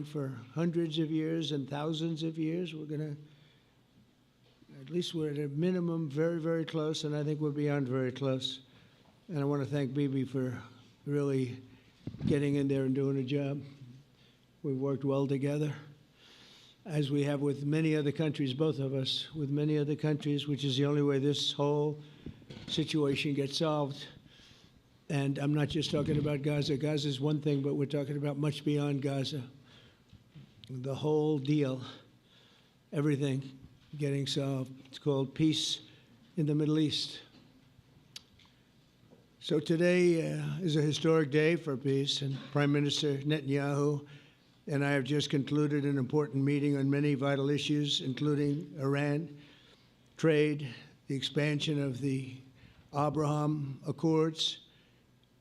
on for hundreds of years and thousands of years. We're going to, at least we're at a minimum very, very close, and I think we're beyond very close. And I want to thank Bibi for really getting in there and doing a job. We've worked well together, as we have with many other countries, both of us, with many other countries, which is the only way this whole situation gets solved. And I'm not just talking about Gaza. Gaza is one thing, but we're talking about much beyond Gaza. The whole deal, everything getting solved. It's called peace in the Middle East. So today is a historic day for peace, and Prime Minister Netanyahu and I have just concluded an important meeting on many vital issues, including Iran, trade, the expansion of the Abraham Accords,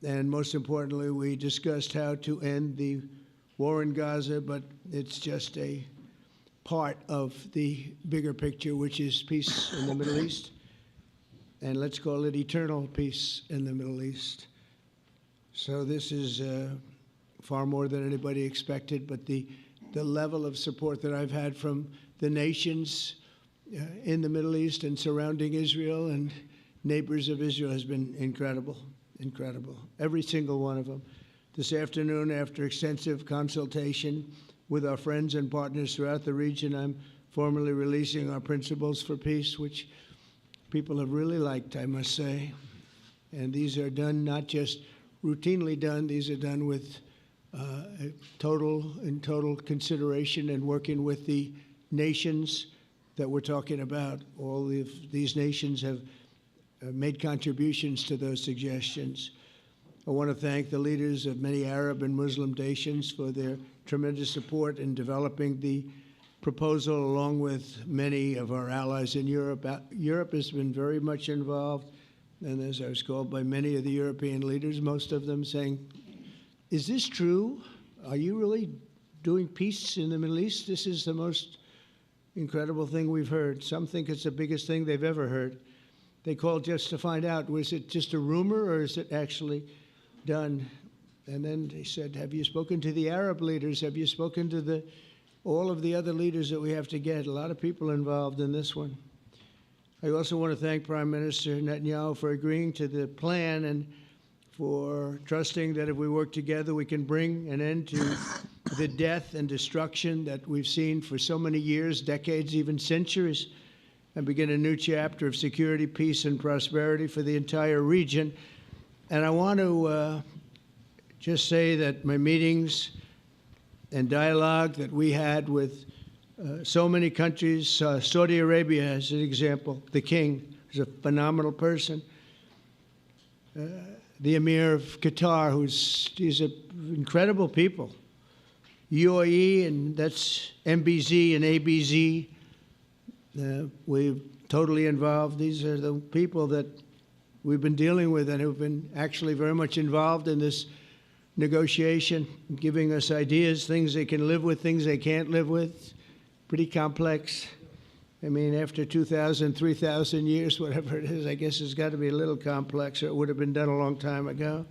and most importantly, we discussed how to end the war in Gaza, but it's just a part of the bigger picture, which is peace in the Middle East. And let's call it eternal peace in the Middle East. So this is far more than anybody expected, but the level of support that I've had from the nations in the Middle East and surrounding Israel and neighbors of Israel has been incredible, incredible. Every single one of them. This afternoon, after extensive consultation with our friends and partners throughout the region, I'm formally releasing our principles for peace, which people have really liked, I must say. And these are done, not just routinely done, these are done with total consideration and working with the nations that we're talking about. All of these nations have made contributions to those suggestions. I want to thank the leaders of many Arab and Muslim nations for their tremendous support in developing the proposal, along with many of our allies in Europe. Europe has been very much involved, and as I was called by many of the European leaders, most of them saying, is this true? Are you really doing peace in the Middle East? This is the most incredible thing we've heard. Some think it's the biggest thing they've ever heard. They called just to find out, was it just a rumor or is it actually done? And then they said, have you spoken to the Arab leaders? Have you spoken to all of the other leaders that we have to get? A lot of people involved in this one. I also want to thank Prime Minister Netanyahu for agreeing to the plan and for trusting that if we work together, we can bring an end to the death and destruction that we've seen for so many years, decades, even centuries, and begin a new chapter of security, peace, and prosperity for the entire region. And I want to just say that my meetings and dialogue that we had with so many countries, Saudi Arabia as an example, the king is a phenomenal person. The Emir of Qatar, he's incredible people. UAE, and that's MBZ and ABZ. We're totally involved. These are the people that we've been dealing with and who've been actually very much involved in this negotiation, giving us ideas, things they can live with, things they can't live with. Pretty complex. I mean, after 2,000, 3,000 years, whatever it is, I guess it's got to be a little complex, or it would have been done a long time ago.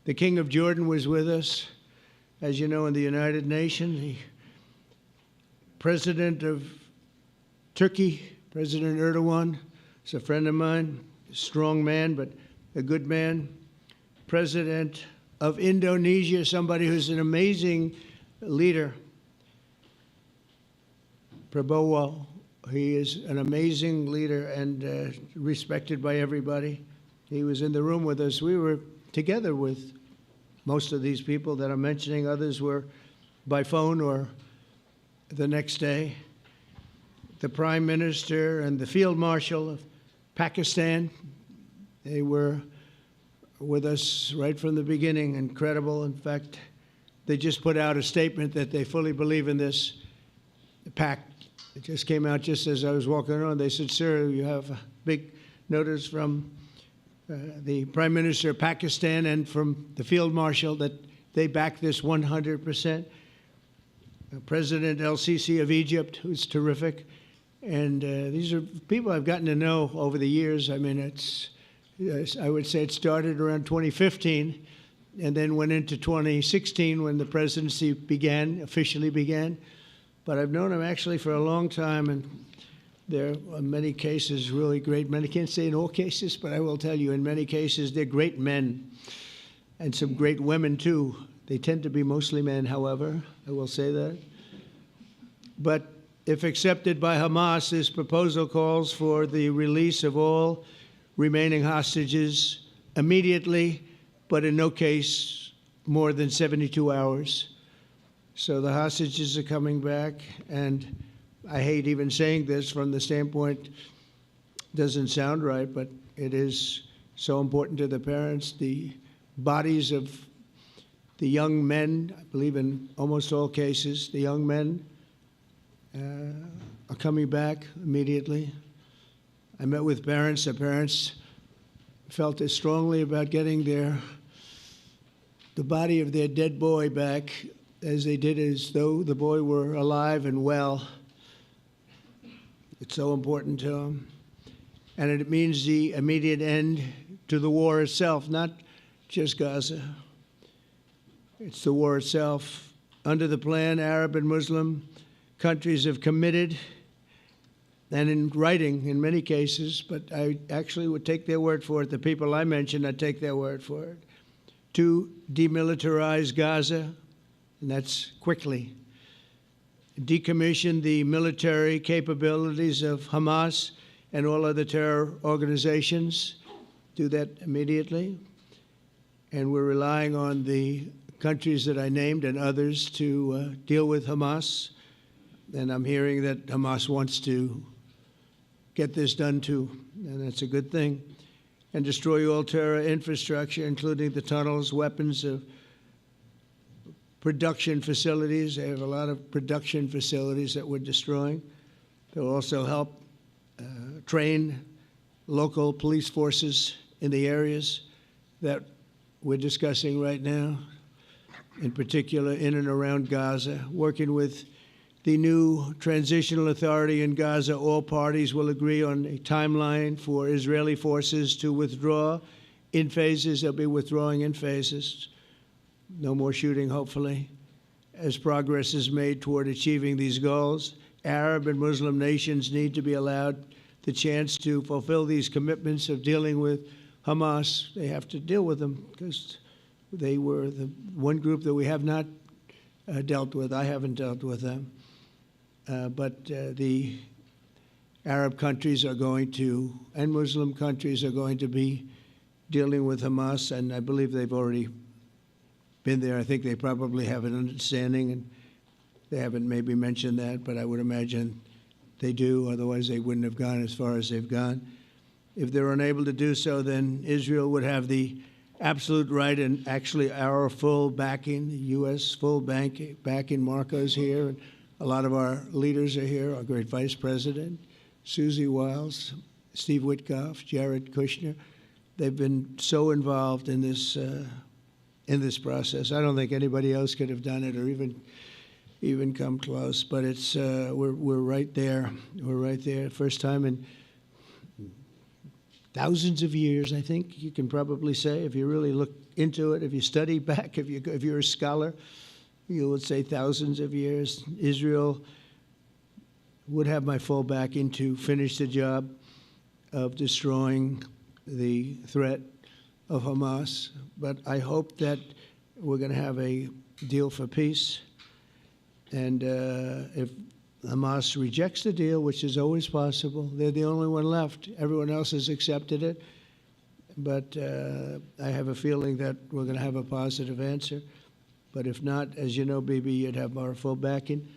The King of Jordan was with us, as you know, in the United Nations. The President of Turkey, President Erdogan, is a friend of mine, a strong man, but a good man. President of Indonesia, somebody who's an amazing leader, Prabowo. He is an amazing leader and respected by everybody. He was in the room with us. We were together with most of these people that I'm mentioning. Others were by phone or the next day. The Prime Minister and the Field Marshal of Pakistan, they were with us right from the beginning. Incredible. In fact, they just put out a statement that they fully believe in this pact. It just came out just as I was walking around. They said, sir, you have a big notice from the Prime Minister of Pakistan and from the Field Marshal that they back this 100%. President El-Sisi of Egypt, who's terrific. And these are people I've gotten to know over the years. I mean, I would say it started around 2015. and then went into 2016 when the presidency officially began. But I've known him actually for a long time, and there are many cases really great men. I can't say in all cases, but I will tell you in many cases they're great men, and some great women too. They tend to be mostly men, however, I will say that. But if accepted by Hamas, this proposal calls for the release of all remaining hostages immediately, but in no case more than 72 hours. So the hostages are coming back, and I hate even saying this from the standpoint, doesn't sound right, but it is so important to the parents. The bodies of the young men, I believe in almost all cases, the young men are coming back immediately. I met with parents. The parents felt as strongly about getting the body of their dead boy back as they did as though the boy were alive and well. It's so important to them. And it means the immediate end to the war itself, not just Gaza. It's the war itself. Under the plan, Arab and Muslim countries have committed, and in writing in many cases, but I actually would take their word for it. The people I mentioned, I'd take their word for it. To demilitarize Gaza, and that's quickly. Decommission the military capabilities of Hamas and all other terror organizations. Do that immediately. And we're relying on the countries that I named and others to deal with Hamas. And I'm hearing that Hamas wants to get this done too, and that's a good thing. And destroy all terror infrastructure, including the tunnels, weapons, production facilities. They have a lot of production facilities that we're destroying. They'll also help train local police forces in the areas that we're discussing right now, in particular in and around Gaza, working with the new transitional authority in Gaza. All parties will agree on a timeline for Israeli forces to withdraw in phases. They'll be withdrawing in phases. No more shooting, hopefully. As progress is made toward achieving these goals, Arab and Muslim nations need to be allowed the chance to fulfill these commitments of dealing with Hamas. They have to deal with them because they were the one group that we have not dealt with. I haven't dealt with them. But the Arab countries are going to, and Muslim countries are going to be dealing with Hamas, and I believe they've already been there. I think they probably have an understanding, and they haven't maybe mentioned that, but I would imagine they do, otherwise they wouldn't have gone as far as they've gone. If they're unable to do so, then Israel would have the absolute right and actually our full backing, the U.S. full backing. Marco's here, and a lot of our leaders are here, our great Vice President, Susie Wiles, Steve Witkoff, Jared Kushner. They've been so involved in this process. I don't think anybody else could have done it or even come close, but it's we're right there. We're right there. First time in thousands of years, I think you can probably say, if you really look into it, if you study back, if you're a scholar, you would say thousands of years. Israel would have my full backing to finish the job of destroying the threat of Hamas. But I hope that we're going to have a deal for peace. And if Hamas rejects the deal, which is always possible, they're the only one left. Everyone else has accepted it. But I have a feeling that we're going to have a positive answer. But if not, as you know, Bibi, you'd have our full backing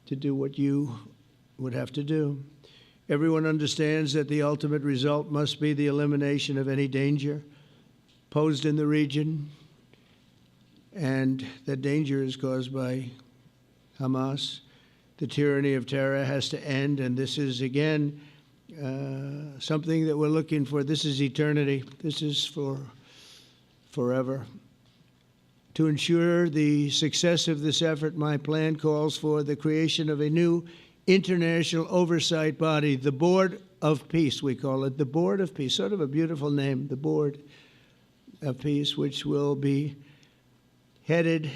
to do what you would have to do. Everyone understands that the ultimate result must be the elimination of any danger posed in the region, and that danger is caused by Hamas. The tyranny of terror has to end, and this is, again, something that we're looking for. This is eternity. This is for forever. To ensure the success of this effort, my plan calls for the creation of a new international oversight body, the Board of Peace, we call it, the Board of Peace, sort of a beautiful name, the Board of Peace, which will be headed,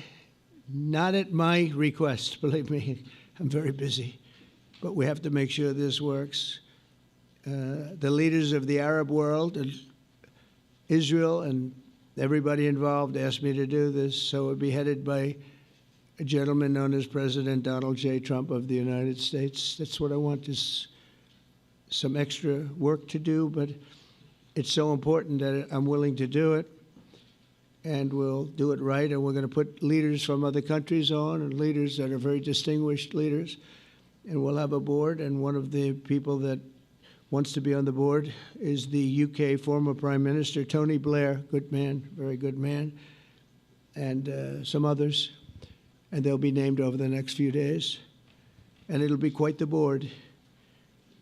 not at my request, believe me, I'm very busy, but we have to make sure this works. The leaders of the Arab world and Israel and everybody involved asked me to do this, so it would be headed by a gentleman known as President Donald J. Trump of the United States. That's what I want, is some extra work to do, but it's so important that I'm willing to do it, and we'll do it right, and we're going to put leaders from other countries on, and leaders that are very distinguished leaders, and we'll have a board, and one of the people that wants to be on the board is the UK former Prime Minister, Tony Blair, good man, very good man, and some others, and they'll be named over the next few days, and it'll be quite the board.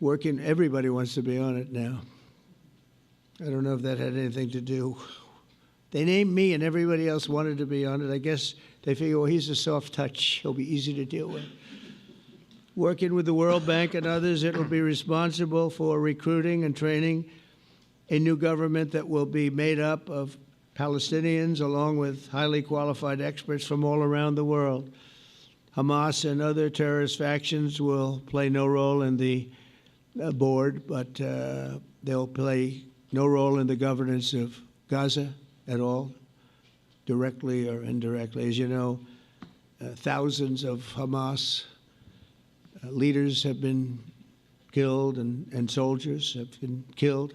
Working, everybody wants to be on it now. I don't know if that had anything to do. They named me and everybody else wanted to be on it. I guess they figure, well, he's a soft touch. He'll be easy to deal with. Working with the World Bank and others, it will be responsible for recruiting and training a new government that will be made up of Palestinians along with highly qualified experts from all around the world. Hamas and other terrorist factions will play no role in the board, but they'll play no role in the governance of Gaza at all, directly or indirectly. As you know, thousands of Hamas leaders have been killed and soldiers have been killed.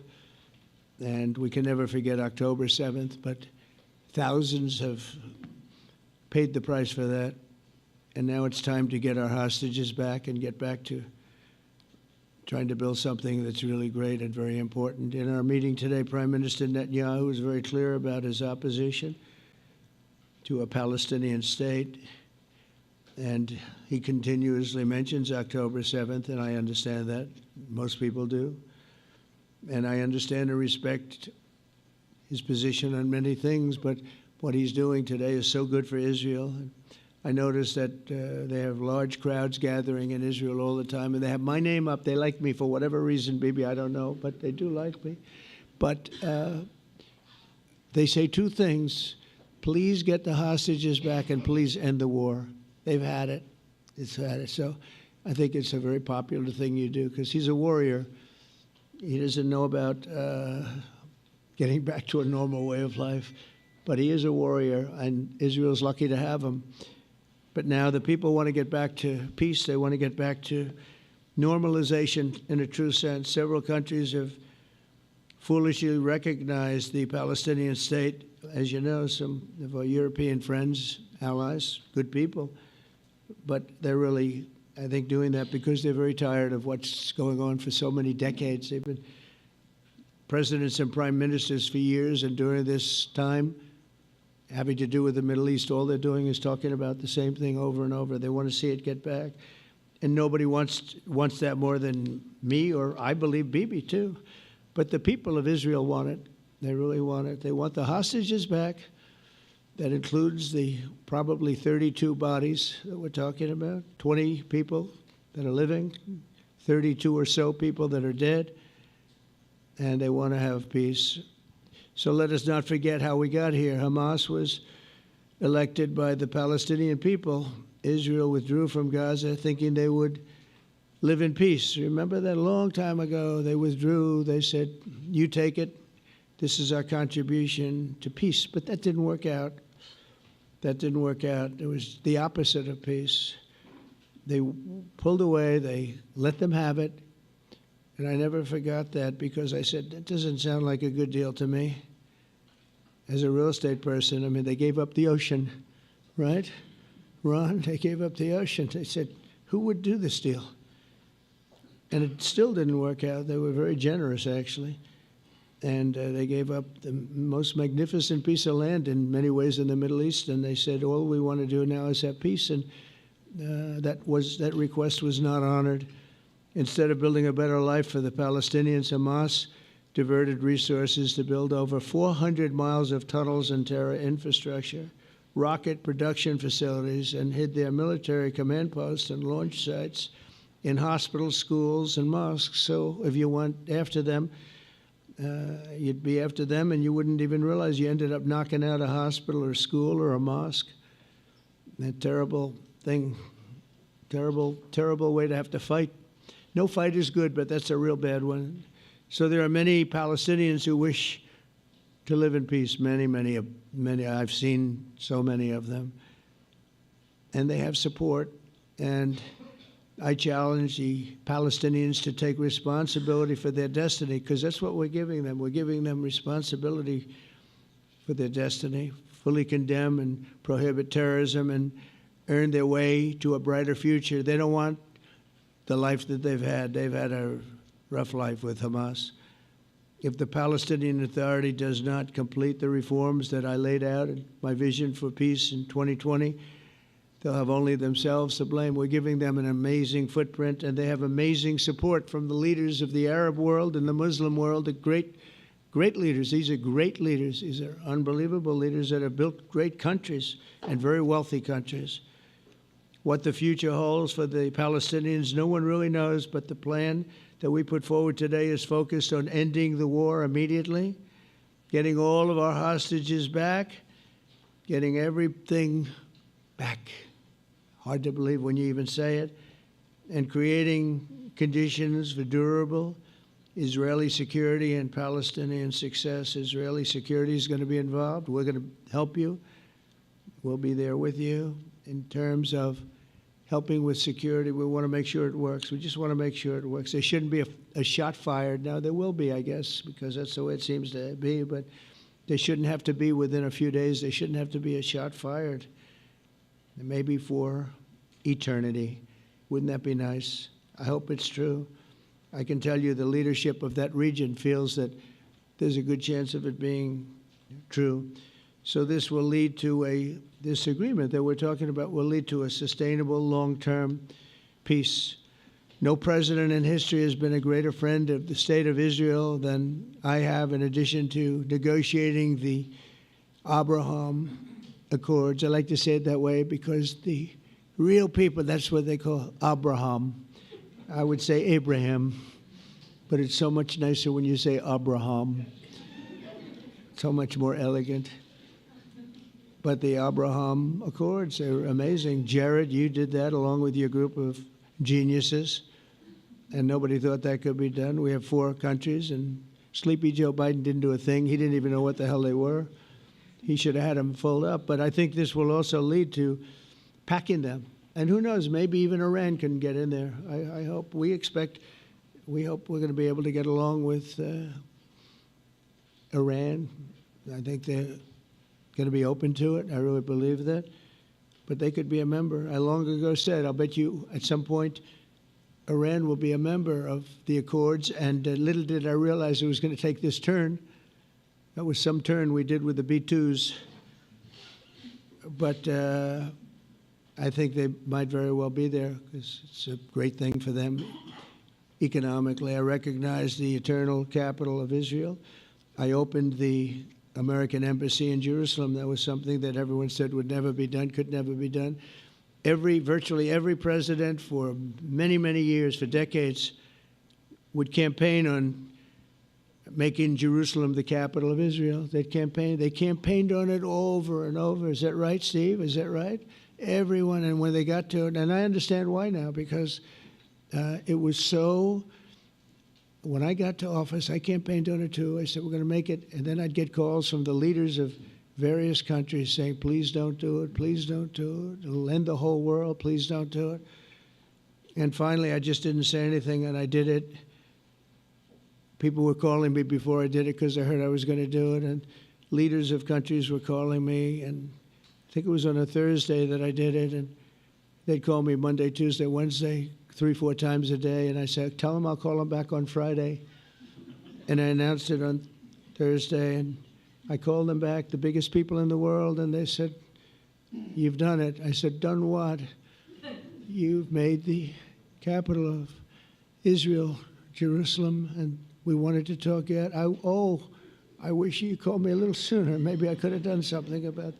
And we can never forget October 7th, but thousands have paid the price for that. And now it's time to get our hostages back and get back to trying to build something that's really great and very important. In our meeting today, Prime Minister Netanyahu was very clear about his opposition to a Palestinian state. And he continuously mentions October 7th, and I understand that. Most people do. And I understand and respect his position on many things, but what he's doing today is so good for Israel. I noticed that they have large crowds gathering in Israel all the time, and they have my name up. They like me for whatever reason, Bibi, I don't know, but they do like me. But they say two things: please get the hostages back and please end the war. They've had it. It's had it. So I think it's a very popular thing you do, because he's a warrior. He doesn't know about getting back to a normal way of life, but he is a warrior, and Israel's lucky to have him. But now the people want to get back to peace. They want to get back to normalization in a true sense. Several countries have foolishly recognized the Palestinian state. As you know, some of our European friends, allies, good people, but they're really, I think, doing that because they're very tired of what's going on for so many decades. They've been presidents and prime ministers for years, and during this time, having to do with the Middle East, all they're doing is talking about the same thing over and over. They want to see it get back. And nobody wants that more than me, or I believe Bibi too. But the people of Israel want it. They really want it. They want the hostages back. That includes the probably 32 bodies that we're talking about, 20 people that are living, 32 or so people that are dead, and they want to have peace. So let us not forget how we got here. Hamas was elected by the Palestinian people. Israel withdrew from Gaza thinking they would live in peace. Remember that a long time ago? They withdrew. They said, you take it. This is our contribution to peace. But that didn't work out. That didn't work out. It was the opposite of peace. They pulled away. They let them have it. And I never forgot that, because I said, that doesn't sound like a good deal to me. As a real estate person, I mean, they gave up the ocean, right? Ron, they gave up the ocean. They said, who would do this deal? And it still didn't work out. They were very generous, actually. And they gave up the most magnificent piece of land in many ways in the Middle East. And they said, all we want to do now is have peace. And that request was not honored. Instead of building a better life for the Palestinians, Hamas diverted resources to build over 400 miles of tunnels and terror infrastructure, rocket production facilities, and hid their military command posts and launch sites in hospitals, schools, and mosques. So if you went after them, you'd be after them, and you wouldn't even realize you ended up knocking out a hospital or school or a mosque. A terrible thing, terrible, terrible way to have to fight. No fight is good, but that's a real bad one. So there are many Palestinians who wish to live in peace. Many. I've seen so many of them. And they have support. And I challenge the Palestinians to take responsibility for their destiny, because that's what we're giving them. We're giving them responsibility for their destiny, fully condemn and prohibit terrorism and earn their way to a brighter future. They don't want the life that they've had. They've had a rough life with Hamas. If the Palestinian Authority does not complete the reforms that I laid out in my vision for peace in 2020, they'll have only themselves to blame. We're giving them an amazing footprint, and they have amazing support from the leaders of the Arab world and the Muslim world, the great leaders. These are great leaders. These are unbelievable leaders that have built great countries and very wealthy countries. What the future holds for the Palestinians, no one really knows, but the plan that we put forward today is focused on ending the war immediately, getting all of our hostages back, getting everything back. Hard to believe when you even say it, and creating conditions for durable Israeli security and Palestinian success. Israeli security is going to be involved. We're going to help you. We'll be there with you in terms of helping with security. We want to make sure it works. We just want to make sure it works. There shouldn't be a shot fired. Now, there will be, I guess, because that's the way it seems to be, but there shouldn't have to be within a few days. There shouldn't have to be a shot fired. Maybe for eternity. Wouldn't that be nice? I hope it's true. I can tell you the leadership of that region feels that there's a good chance of it being true. So this will lead to this agreement that we're talking about will lead to a sustainable long-term peace. No president in history has been a greater friend of the state of Israel than I have, in addition to negotiating the Abraham Accords. I like to say it that way because the real people, that's what they call Abraham. I would say Abraham, but it's so much nicer when you say Abraham. So much more elegant. But the Abraham Accords are amazing. Jared, you did that along with your group of geniuses, and nobody thought that could be done. We have 4 countries, and Sleepy Joe Biden didn't do a thing. He didn't even know what the hell they were. He should have had them fold up. But I think this will also lead to packing them. And who knows, maybe even Iran can get in there. I hope, we hope we're going to be able to get along with Iran. I think they're going to be open to it. I really believe that. But they could be a member. I long ago said, I'll bet you at some point Iran will be a member of the Accords. And little did I realize it was going to take this turn. That was some turn we did with the B-2s. But I think they might very well be there because it's a great thing for them economically. I recognize the eternal capital of Israel. I opened the American embassy in Jerusalem. That was something that everyone said would never be done, could never be done. Virtually every president for many, many years, for decades, would campaign on making Jerusalem the capital of Israel. They campaigned on it over and over. Is that right, Steve? Is that right? Everyone, and when they got to it, and I understand why now, because it was so, when I got to office, I campaigned on it too. I said, we're going to make it, and then I'd get calls from the leaders of various countries saying, please don't do it, please don't do it. It'll end the whole world, please don't do it. And finally, I just didn't say anything, and I did it. People were calling me before I did it because they heard I was going to do it, and leaders of countries were calling me, and I think it was on a Thursday that I did it, and they'd call me Monday, Tuesday, Wednesday, 3-4 times a day, and I said, tell them I'll call them back on Friday. And I announced it on Thursday, and I called them back, the biggest people in the world, and they said, you've done it. I said, done what? You've made the capital of Israel, Jerusalem, and we wanted to talk yet. I wish you called me a little sooner. Maybe I could have done something about it.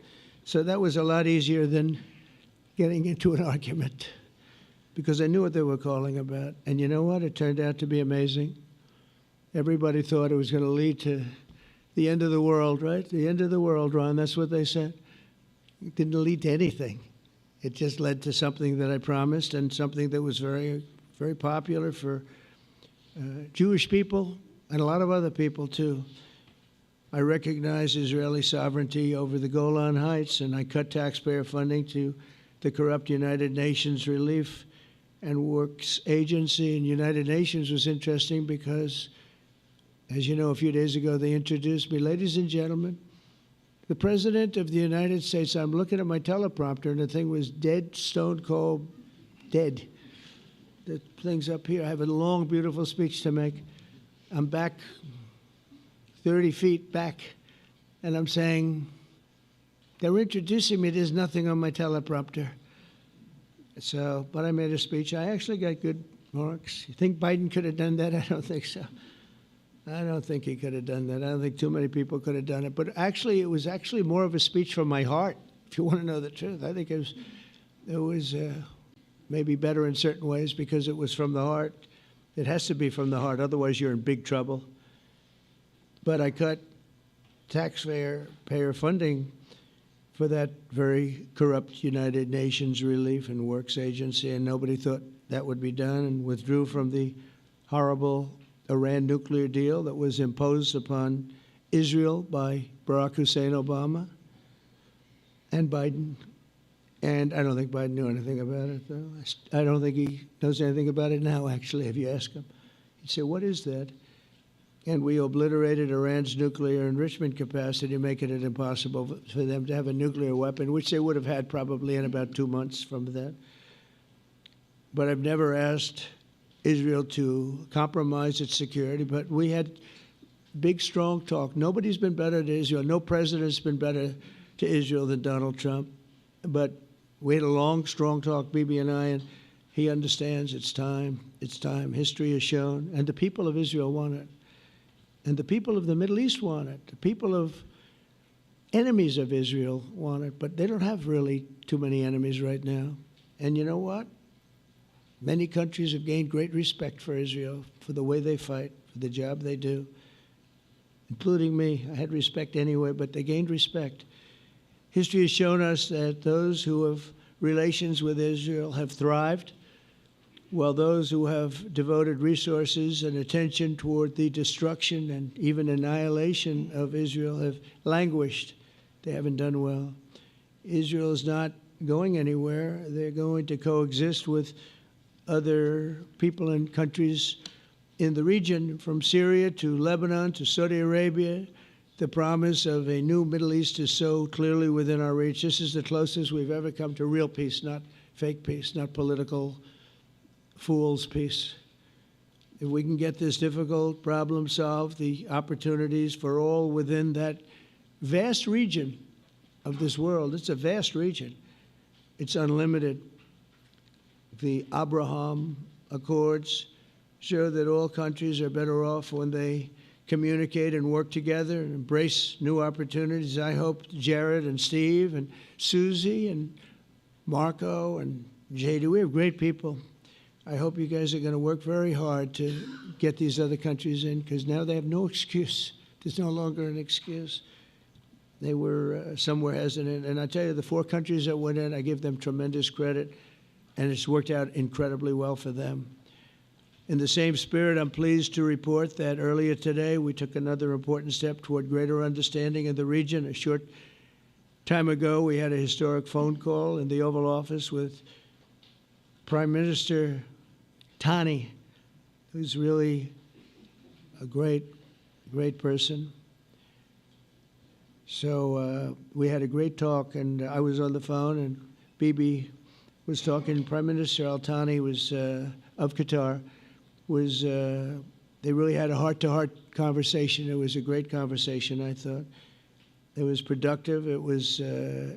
So that was a lot easier than getting into an argument because I knew what they were calling about. And you know what? It turned out to be amazing. Everybody thought it was going to lead to the end of the world, right? The end of the world, Ron. That's what they said. It didn't lead to anything. it just led to something that I promised and something that was very, very popular for Jewish people and a lot of other people, too. I recognize Israeli sovereignty over the Golan Heights, and I cut taxpayer funding to the corrupt United Nations Relief and Works Agency. And United Nations was interesting because, as you know, a few days ago they introduced me. Ladies and gentlemen, the President of the United States. I'm looking at my teleprompter, and the thing was dead, stone cold, dead. The thing's up here. I have a long, beautiful speech to make. I'm back 30 feet back, and I'm saying, they're introducing me. There's nothing on my teleprompter. So, but I made a speech. I actually got good marks. You think Biden could have done that? I don't think so. I don't think he could have done that. I don't think too many people could have done it. But actually, it was actually more of a speech from my heart, if you want to know the truth. I think it was maybe better in certain ways because it was from the heart. It has to be from the heart. Otherwise, you're in big trouble. But I cut taxpayer funding for that very corrupt United Nations Relief and Works Agency, and nobody thought that would be done, and withdrew from the horrible Iran nuclear deal that was imposed upon Israel by Barack Hussein Obama and Biden. And I don't think Biden knew anything about it, though. I don't think he knows anything about it now, actually, if you ask him. He'd say, what is that? And we obliterated Iran's nuclear enrichment capacity, making it impossible for them to have a nuclear weapon, which they would have had probably in about 2 months from that. But I've never asked Israel to compromise its security, but we had big, strong talk. Nobody's been better to Israel. No president's been better to Israel than Donald Trump. But we had a long, strong talk, Bibi and I, and he understands it's time. It's time. History has shown. And the people of Israel want it. And the people of the Middle East want it. The people of enemies of Israel want it. But they don't have really too many enemies right now. And you know what? Many countries have gained great respect for Israel, for the way they fight, for the job they do, including me. I had respect anyway, but they gained respect. History has shown us that those who have relations with Israel have thrived, while those who have devoted resources and attention toward the destruction and even annihilation of Israel have languished. They haven't done well. Israel is not going anywhere. They're going to coexist with other people and countries in the region, from Syria to Lebanon to Saudi Arabia. The promise of a new Middle East is so clearly within our reach. This is the closest we've ever come to real peace, not fake peace, not political fool's peace. If we can get this difficult problem solved, the opportunities for all within that vast region of this world, it's a vast region, it's unlimited. The Abraham Accords show that all countries are better off when they communicate and work together and embrace new opportunities. I hope Jared and Steve and Susie and Marco and JD, we have great people. I hope you guys are going to work very hard to get these other countries in, because now they have no excuse. There's no longer an excuse. They were somewhere hesitant. And I tell you, the 4 countries that went in, I give them tremendous credit, and it's worked out incredibly well for them. In the same spirit, I'm pleased to report that earlier today we took another important step toward greater understanding in the region. A short time ago, we had a historic phone call in the Oval Office with Prime Minister Tony, who's really a great person. So we had a great talk, and I was on the phone, and Bibi was talking. Prime Minister Al-Thani was of Qatar. They really had a heart-to-heart conversation. It was a great conversation, I thought. It was productive. It was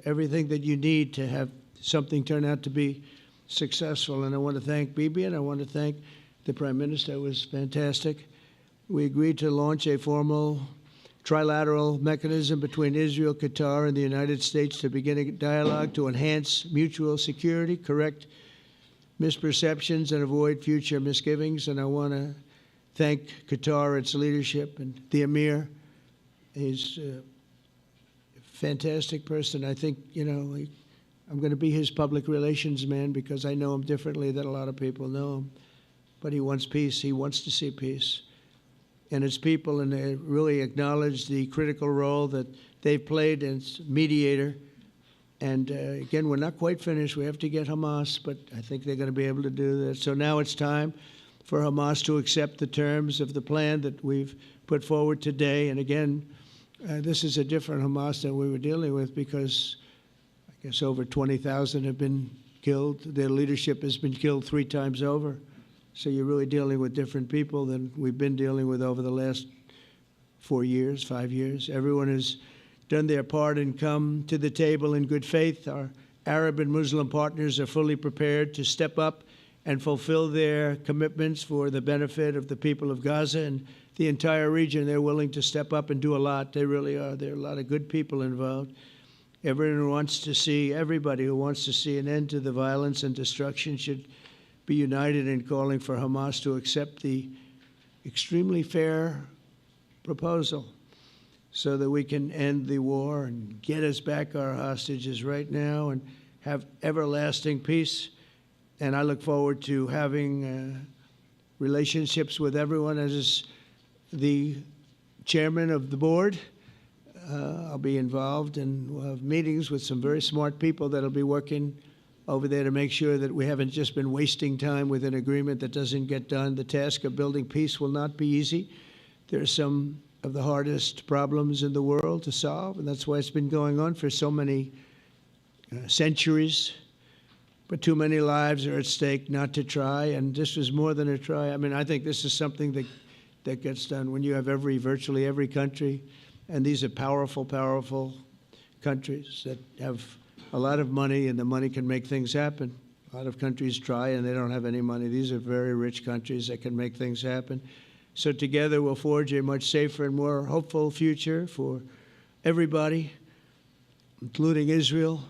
everything that you need to have something turn out to be successful. And I want to thank Bibi, and I want to thank the Prime Minister. It was fantastic. We agreed to launch a formal trilateral mechanism between Israel, Qatar, and the United States to begin a dialogue to enhance mutual security, correct misperceptions, and avoid future misgivings. And I want to thank Qatar, its leadership, and the Emir. He's a fantastic person. I think, I'm going to be his public relations man because I know him differently than a lot of people know him. But he wants peace. He wants to see peace. And his people, and they really acknowledge the critical role that they've played as mediator. And again, we're not quite finished. We have to get Hamas, but I think they're going to be able to do that. So now it's time for Hamas to accept the terms of the plan that we've put forward today. And again, this is a different Hamas than we were dealing with because I guess over 20,000 have been killed. Their leadership has been killed 3 times over. So you're really dealing with different people than we've been dealing with over the last 4 years, 5 years. Everyone has done their part and come to the table in good faith. Our Arab and Muslim partners are fully prepared to step up and fulfill their commitments for the benefit of the people of Gaza and the entire region. They're willing to step up and do a lot. They really are. There are a lot of good people involved. Everyone who wants to see, everybody who wants to see an end to the violence and destruction should be united in calling for Hamas to accept the extremely fair proposal so that we can end the war and get us back our hostages right now and have everlasting peace. And I look forward to having relationships with everyone. As the chairman of the board, I'll be involved, and we'll have meetings with some very smart people that'll be working over there to make sure that we haven't just been wasting time with an agreement that doesn't get done. The task of building peace will not be easy. There are some of the hardest problems in the world to solve, and that's why it's been going on for so many centuries. But too many lives are at stake not to try, and this is more than a try. I mean, I think this is something that gets done when you have virtually every country, and these are powerful, powerful countries that have a lot of money, and the money can make things happen. A lot of countries try, and they don't have any money. These are very rich countries that can make things happen. So together we'll forge a much safer and more hopeful future for everybody, including Israel.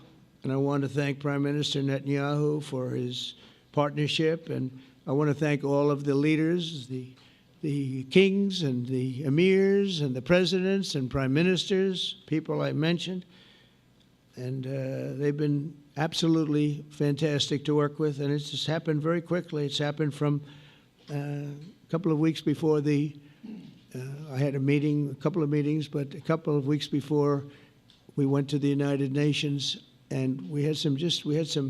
And I want to thank Prime Minister Netanyahu for his partnership. And I want to thank all of the leaders, the kings and the emirs and the presidents and prime ministers, people I mentioned. And they've been absolutely fantastic to work with. And it's just happened very quickly. It's happened from a couple of weeks before I had a meeting, a couple of meetings, but a couple of weeks before we went to the United Nations, and we had some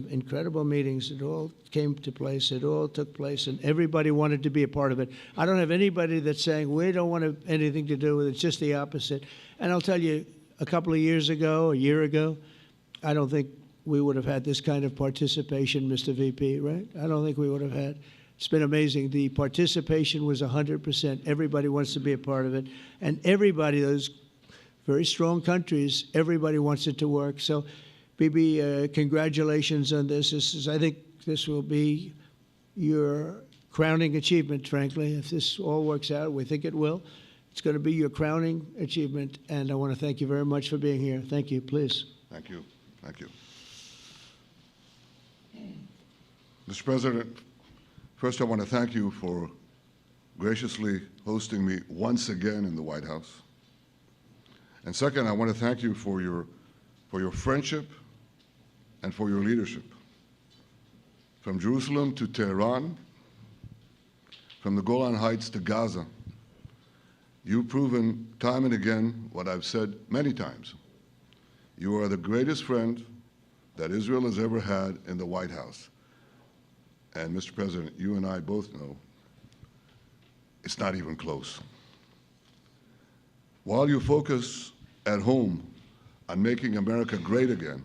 incredible meetings. It all came to place. It all took place, and everybody wanted to be a part of it. I don't have anybody that's saying we don't want anything to do with it. It's just the opposite. And I'll tell you, a couple of years ago, a year ago, I don't think we would have had this kind of participation, Mr. VP, right? I don't think we would have had. It's been amazing. The participation was 100%. Everybody wants to be a part of it. And everybody, those very strong countries, everybody wants it to work. So, Bibi, congratulations on this. I think this will be your crowning achievement, frankly. If this all works out, we think it will. It's going to be your crowning achievement. And I want to thank you very much for being here. Thank you. Please. Thank you. Thank you. Mr. President, first I want to thank you for graciously hosting me once again in the White House. And second, I want to thank you for your friendship and for your leadership. From Jerusalem to Tehran, from the Golan Heights to Gaza, you've proven time and again what I've said many times. You are the greatest friend that Israel has ever had in the White House. And Mr. President, you and I both know it's not even close. While you focus at home on making America great again,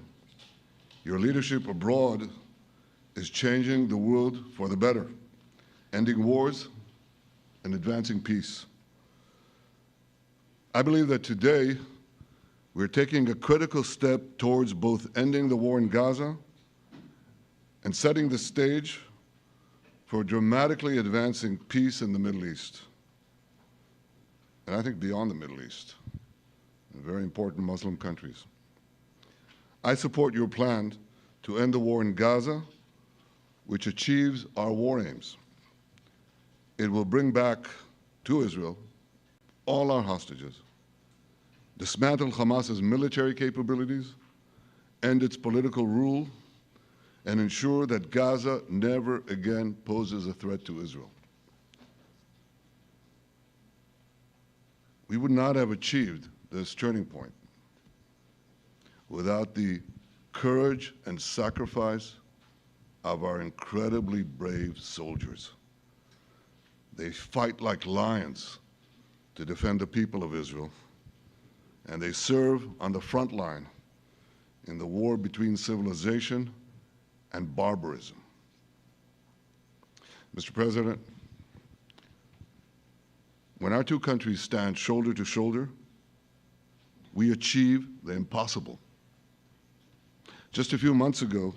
your leadership abroad is changing the world for the better, ending wars and advancing peace. I believe that today we're taking a critical step towards both ending the war in Gaza and setting the stage for dramatically advancing peace in the Middle East, and I think beyond the Middle East, in very important Muslim countries. I support your plan to end the war in Gaza, which achieves our war aims. It will bring back to Israel all our hostages, dismantle Hamas's military capabilities, end its political rule, and ensure that Gaza never again poses a threat to Israel. We would not have achieved this turning point without the courage and sacrifice of our incredibly brave soldiers. They fight like lions to defend the people of Israel, and they serve on the front line in the war between civilization and barbarism. Mr. President, when our two countries stand shoulder to shoulder, we achieve the impossible. Just a few months ago,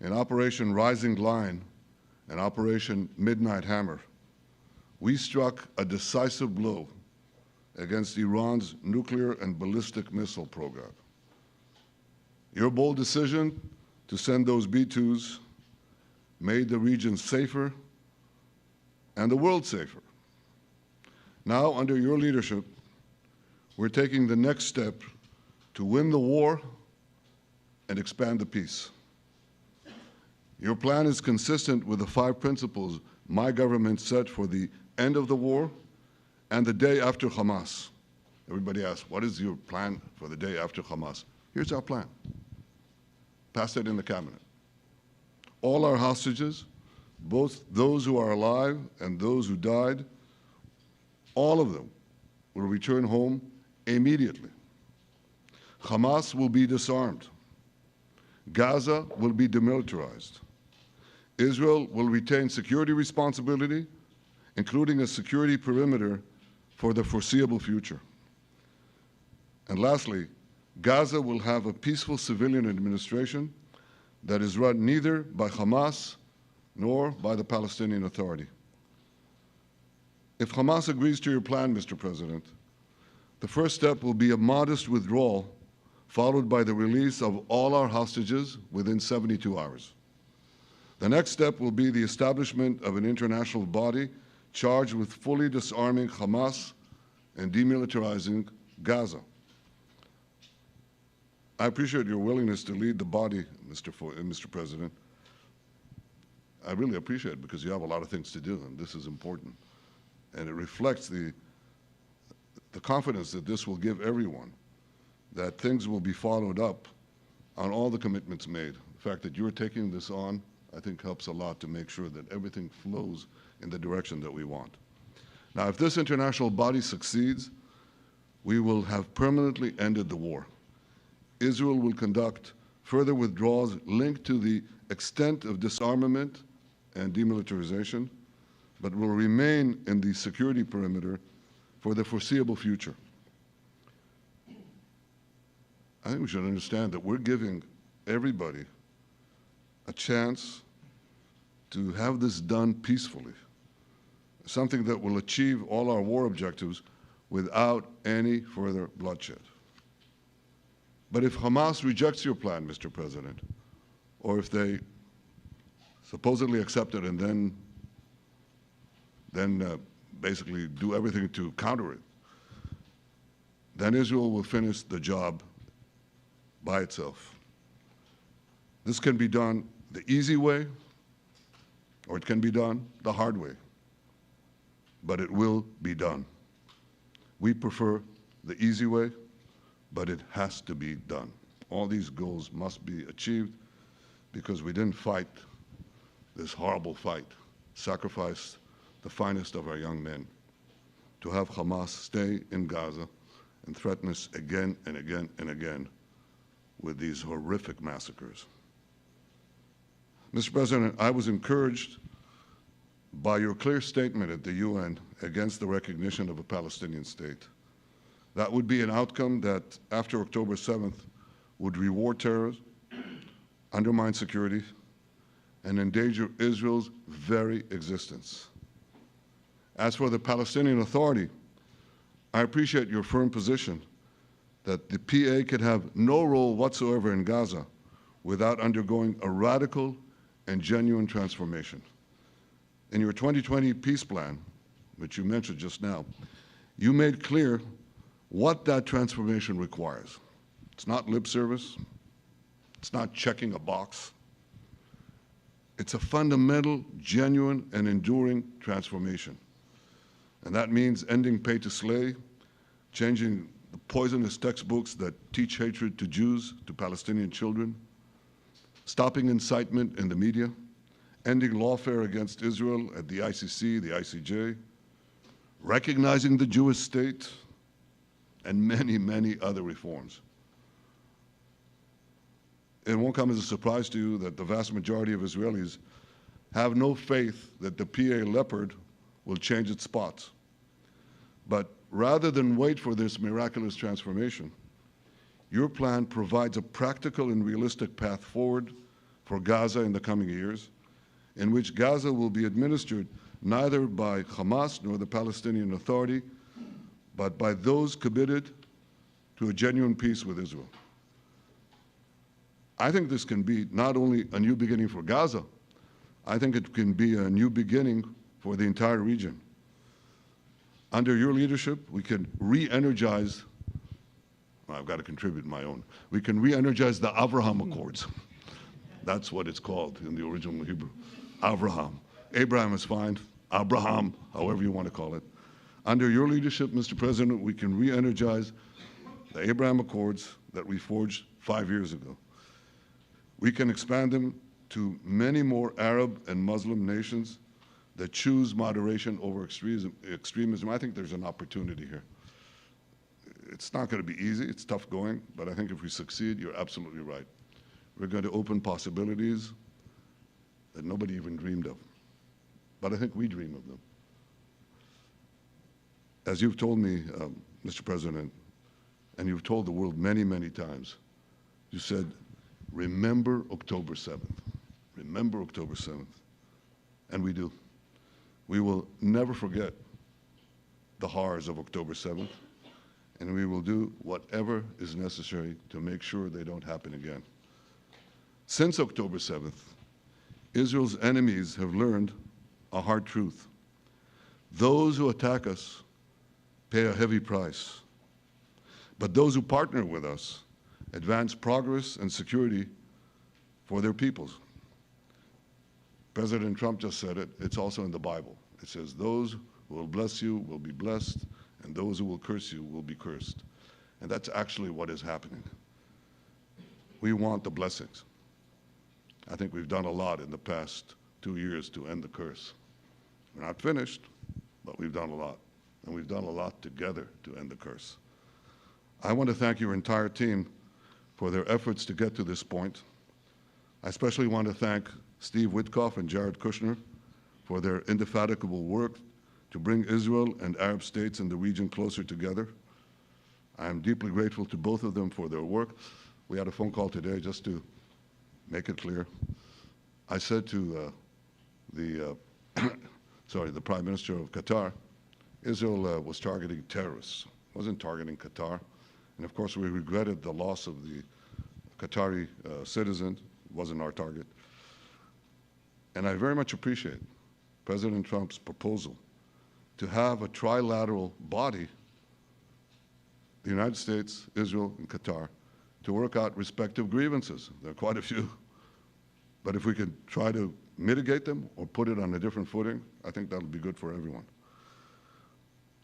in Operation Rising Lion and Operation Midnight Hammer, we struck a decisive blow against Iran's nuclear and ballistic missile program. Your bold decision to send those B-2s made the region safer and the world safer. Now, under your leadership, we're taking the next step to win the war and expand the peace. Your plan is consistent with the 5 principles my government set for the end of the war and the day after Hamas. Everybody asks, what is your plan for the day after Hamas? Here's our plan. Pass it in the cabinet. All our hostages, both those who are alive and those who died, all of them will return home immediately. Hamas will be disarmed. Gaza will be demilitarized. Israel will retain security responsibility, including a security perimeter for the foreseeable future. And lastly, Gaza will have a peaceful civilian administration that is run neither by Hamas nor by the Palestinian Authority. If Hamas agrees to your plan, Mr. President, the first step will be a modest withdrawal, followed by the release of all our hostages within 72 hours. The next step will be the establishment of an international body charged with fully disarming Hamas and demilitarizing Gaza. I appreciate your willingness to lead the body, Mr. President. I really appreciate it because you have a lot of things to do, and this is important. And it reflects the confidence that this will give everyone, that things will be followed up on all the commitments made. The fact that you're taking this on, I think, helps a lot to make sure that everything flows in the direction that we want. Now, if this international body succeeds, we will have permanently ended the war. Israel will conduct further withdrawals linked to the extent of disarmament and demilitarization, but will remain in the security perimeter for the foreseeable future. I think we should understand that we're giving everybody a chance to have this done peacefully, something that will achieve all our war objectives without any further bloodshed. But if Hamas rejects your plan, Mr. President, or if they supposedly accept it and then basically do everything to counter it, then Israel will finish the job by itself. This can be done the easy way, or it can be done the hard way, but it will be done. We prefer the easy way, but it has to be done. All these goals must be achieved because we didn't fight this horrible fight, sacrifice the finest of our young men to have Hamas stay in Gaza and threaten us again and again and again with these horrific massacres. Mr. President, I was encouraged by your clear statement at the UN against the recognition of a Palestinian state. That would be an outcome that, after October 7th, would reward terrorists, undermine security, and endanger Israel's very existence. As for the Palestinian Authority, I appreciate your firm position that the PA could have no role whatsoever in Gaza without undergoing a radical and genuine transformation. In your 2020 peace plan, which you mentioned just now, you made clear what that transformation requires. It's not lip service. It's not checking a box. It's a fundamental, genuine, and enduring transformation. And that means ending pay to slay, changing the poisonous textbooks that teach hatred to Jews, to Palestinian children, stopping incitement in the media, ending lawfare against Israel at the ICC, the ICJ, recognizing the Jewish state, and many, many other reforms. It won't come as a surprise to you that the vast majority of Israelis have no faith that the PA Leopard will change its spots. But rather than wait for this miraculous transformation, your plan provides a practical and realistic path forward for Gaza in the coming years, in which Gaza will be administered neither by Hamas nor the Palestine Authority, but by those committed to a genuine peace with Israel. I think this can be not only a new beginning for Gaza, I think it can be a new beginning for the entire region. Under your leadership, we can re-energize, well, I've got to contribute my own, we can re-energize the Abraham Accords. That's what it's called in the original Hebrew, Abraham. Abraham is fine, Abraham, however you want to call it. Under your leadership, Mr. President, we can re-energize the Abraham Accords that we forged 5 years ago. We can expand them to many more Arab and Muslim nations that choose moderation over extremism. I think there's an opportunity here. It's not going to be easy, it's tough going, but I think if we succeed, you're absolutely right. We're going to open possibilities that nobody even dreamed of. But I think we dream of them. As you've told me, Mr. President, and you've told the world many, many times, you said, remember October 7th. Remember October 7th. And we do. We will never forget the horrors of October 7th, and we will do whatever is necessary to make sure they don't happen again. Since October 7th, Israel's enemies have learned a hard truth. Those who attack us pay a heavy price, but those who partner with us advance progress and security for their peoples. President Trump just said it. It's also in the Bible. It says, those who will bless you will be blessed, and those who will curse you will be cursed. And that's actually what is happening. We want the blessings. I think we've done a lot in the past 2 years to end the curse. We're not finished, but we've done a lot. And we've done a lot together to end the curse. I want to thank your entire team for their efforts to get to this point. I especially want to thank Steve Witkoff and Jared Kushner for their indefatigable work to bring Israel and Arab states in the region closer together. I am deeply grateful to both of them for their work. We had a phone call today just to make it clear. I said to the Prime Minister of Qatar, Israel was targeting terrorists, wasn't targeting Qatar. And of course, we regretted the loss of the Qatari citizen, wasn't our target. And I very much appreciate President Trump's proposal to have a trilateral body, the United States, Israel, and Qatar, to work out respective grievances. There are quite a few. But if we can try to mitigate them or put it on a different footing, I think that'll be good for everyone.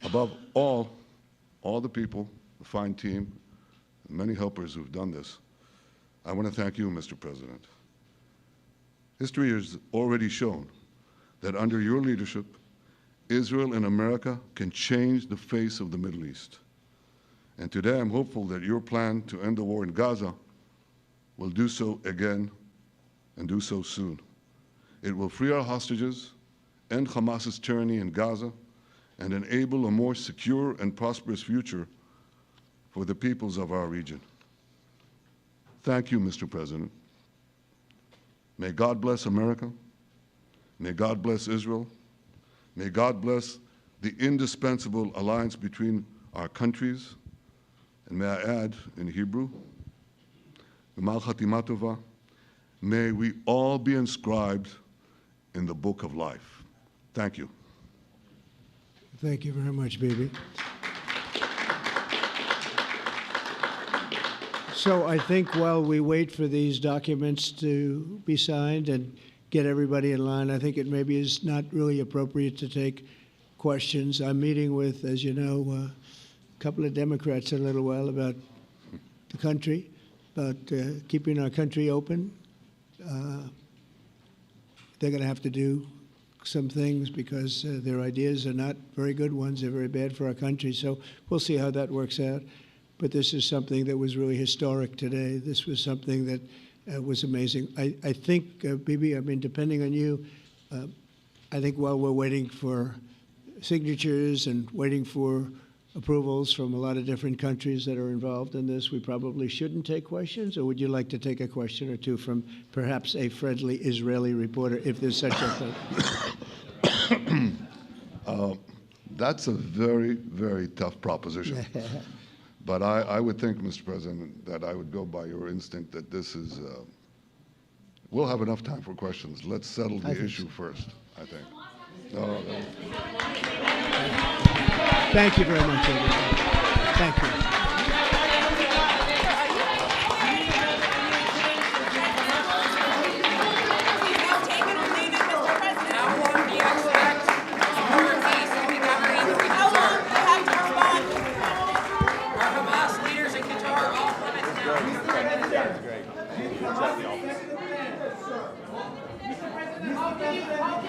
Above all the people, the fine team, and many helpers who've done this, I want to thank you, Mr. President. History has already shown that under your leadership, Israel and America can change the face of the Middle East. And today I'm hopeful that your plan to end the war in Gaza will do so again and do so soon. It will free our hostages, end Hamas's tyranny in Gaza, and enable a more secure and prosperous future for the peoples of our region. Thank you, Mr. President. May God bless America. May God bless Israel. May God bless the indispensable alliance between our countries. And may I add in Hebrew, may we all be inscribed in the book of life. Thank you. Thank you very much, Bibi. So I think while we wait for these documents to be signed and get everybody in line, I think it maybe is not really appropriate to take questions. I'm meeting with, as you know, a couple of Democrats in a little while about the country, about keeping our country open. They're going to have to do some things because their ideas are not very good ones. They're very bad for our country. So we'll see how that works out. But this is something that was really historic today. This was something that was amazing. I think, Bibi, I mean, depending on you, I think while we're waiting for signatures and waiting for approvals from a lot of different countries that are involved in this, we probably shouldn't take questions? Or would you like to take a question or two from perhaps a friendly Israeli reporter, if there's such a thing? That's a very, very tough proposition. But I would think, Mr. President, that I would go by your instinct that this is, we'll have enough time for questions. Let's settle the issue first, I think. Thank you very much, everybody. Thank you.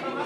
Great.